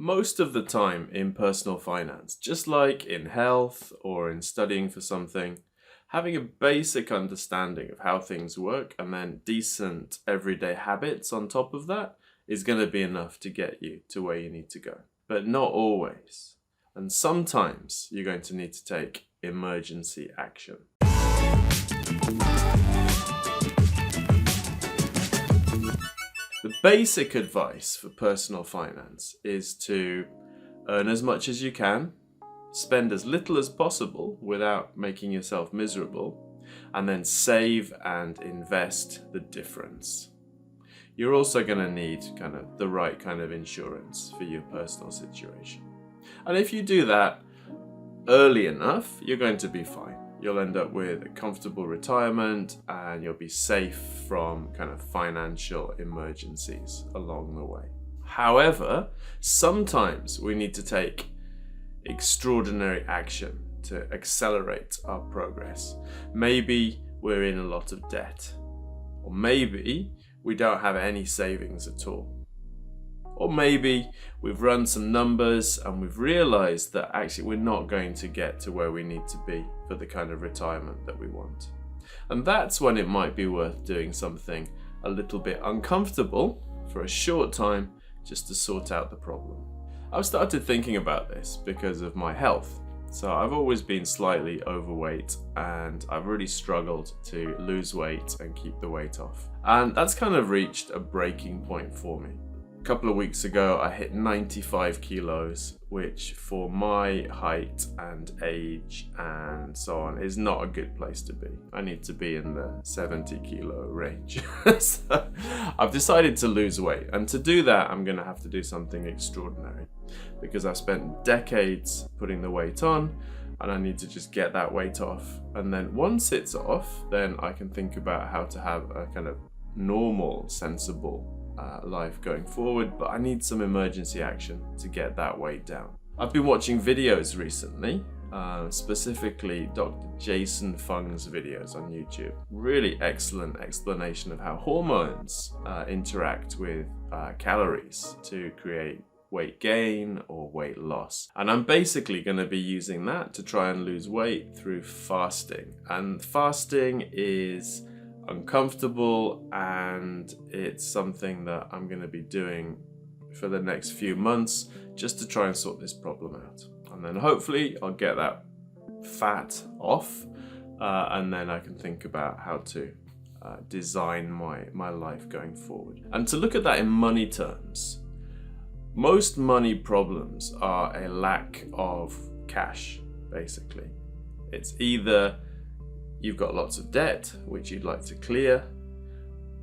Most of the time in personal finance, just like in health or in studying for something, having a basic understanding of how things work and then decent everyday habits on top of that is going to be enough to get you to where you need to go. But not always. And sometimes you're going to need to take emergency action. The basic advice for personal finance is to earn as much as you can, spend as little as possible without making yourself miserable, and then save and invest the difference. You're also going to need kind of the right kind of insurance for your personal situation. And if you do that early enough, you're going to be fine. You'll end up with a comfortable retirement and you'll be safe from kind of financial emergencies along the way. However, sometimes we need to take extraordinary action to accelerate our progress. Maybe we're in a lot of debt, or maybe we don't have any savings at all. Or maybe we've run some numbers and we've realized that actually we're not going to get to where we need to be for the kind of retirement that we want. And that's when it might be worth doing something a little bit uncomfortable for a short time just to sort out the problem. I've started thinking about this because of my health. So I've always been slightly overweight and I've really struggled to lose weight and keep the weight off. And that's kind of reached a breaking point for me. A couple of weeks ago, I hit 95 kilos, which for my height and age and so on is not a good place to be. I need to be in the 70 kilo range. So I've decided to lose weight, and to do that, I'm going to have to do something extraordinary because I've spent decades putting the weight on and I need to just get that weight off. And then once it's off, then I can think about how to have a kind of normal, sensible life going forward, but I need some emergency action to get that weight down. I've been watching videos recently, specifically Dr. Jason Fung's videos on YouTube. Really excellent explanation of how hormones interact with calories to create weight gain or weight loss. And I'm basically going to be using that to try and lose weight through fasting. And fasting is uncomfortable and it's something that I'm going to be doing for the next few months just to try and sort this problem out. And then hopefully I'll get that fat off and then I can think about how to design my life going forward. And to look at that in money terms, most money problems are a lack of cash, basically. It's either you've got lots of debt, which you'd like to clear,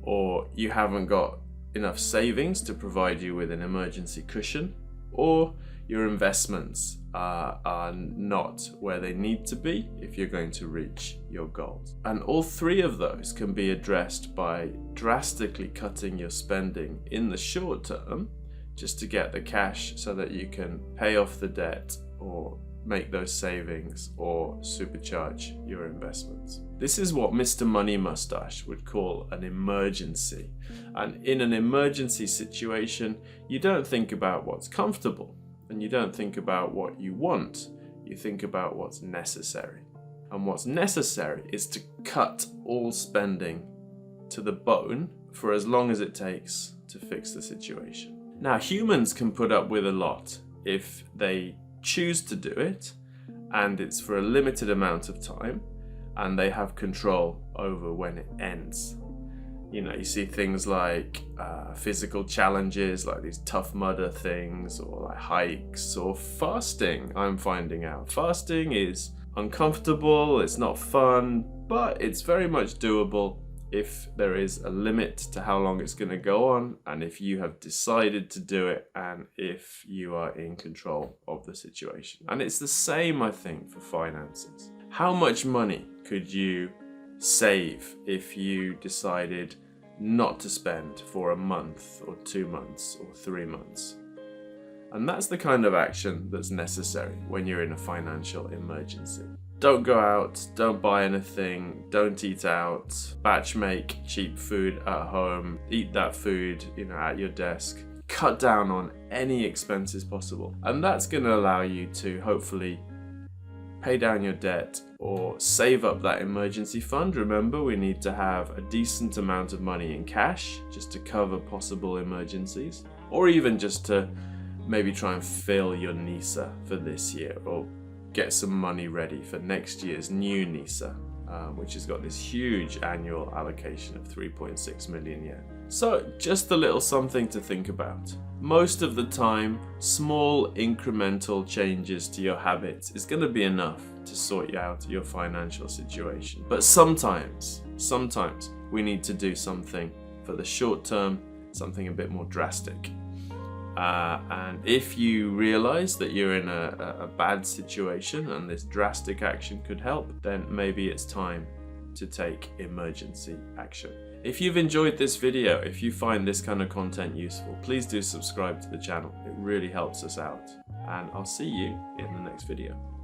or you haven't got enough savings to provide you with an emergency cushion, or your investments are not where they need to be if you're going to reach your goals. And all three of those can be addressed by drastically cutting your spending in the short term, just to get the cash so that you can pay off the debt or make those savings or supercharge your investments. This is what Mr. Money Mustache would call an emergency. And in an emergency situation, you don't think about what's comfortable and you don't think about what you want. You think about what's necessary. And what's necessary is to cut all spending to the bone for as long as it takes to fix the situation. Now, humans can put up with a lot if they choose to do it, and it's for a limited amount of time, and they have control over when it ends. You know, you see things like physical challenges, like these Tough Mudder things, or like hikes, or fasting. I'm finding out fasting is uncomfortable, it's not fun, but it's very much doable if there is a limit to how long it's going to go on, and if you have decided to do it, and if you are in control of the situation. And it's the same, I think, for finances. How much money could you save if you decided not to spend for a month or 2 months or 3 months? And that's the kind of action that's necessary when you're in a financial emergency. Don't go out, don't buy anything, don't eat out, batch make cheap food at home, eat that food, at your desk. cut down on any expenses possible. And that's going to allow you to hopefully pay down your debt or save up that emergency fund. Remember, we need to have a decent amount of money in cash just to cover possible emergencies, or even just to maybe try and fill your NISA for this year, or get some money ready for next year's new NISA, which has got this huge annual allocation of 3.6 million yen. So just a little something to think about. Most of the time, small incremental changes to your habits is going to be enough to sort you out your financial situation. But sometimes we need to do something for the short term, something a bit more drastic. And if you realize that you're in a bad situation and this drastic action could help, then maybe it's time to take emergency action. If you've enjoyed this video, if you find this kind of content useful, please do subscribe to the channel. It really helps us out. And I'll see you in the next video.